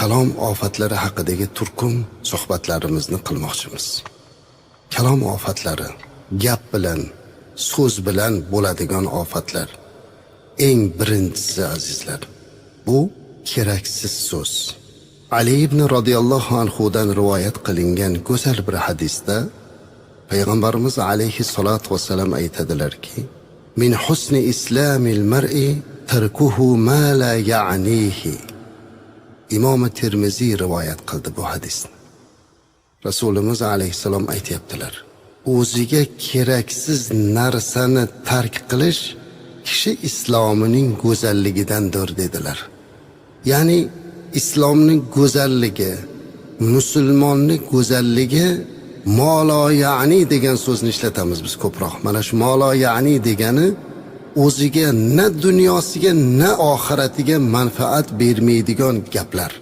kalom ofatlari haqidagi turkum suhbatlarimizni qilmoqchimiz. Kalom ofatlari, gap bilan, so'z bilan bo'ladigan ofatlar. Eng birinchisi azizlar, bu keraksiz so'z. Ali ibn radhiyallohu anhu dan rivoyat qilingan go'zal bir hadisda Payg'ambarimiz alayhissalatu vassalam aytadilarki: "Min husni islamil mar'i tarkuhu ma la ya'nihi." Imom Termiziy rivoyat qildi bu hadisni. Rasulimiz alayhissalom aytibdilar: "O'ziga keraksiz narsani tark qilish kishi islomining go'zalligidandir" dedilar. Ya'ni islomning go'zalligi, musulmonning go'zalligi molo ya'ni degan so'zni ishlatamiz biz ko'proq. Mana shu molo ya'ni degani o'ziga na dunyosiga na oxiratiga manfaat bermaydigan gaplar.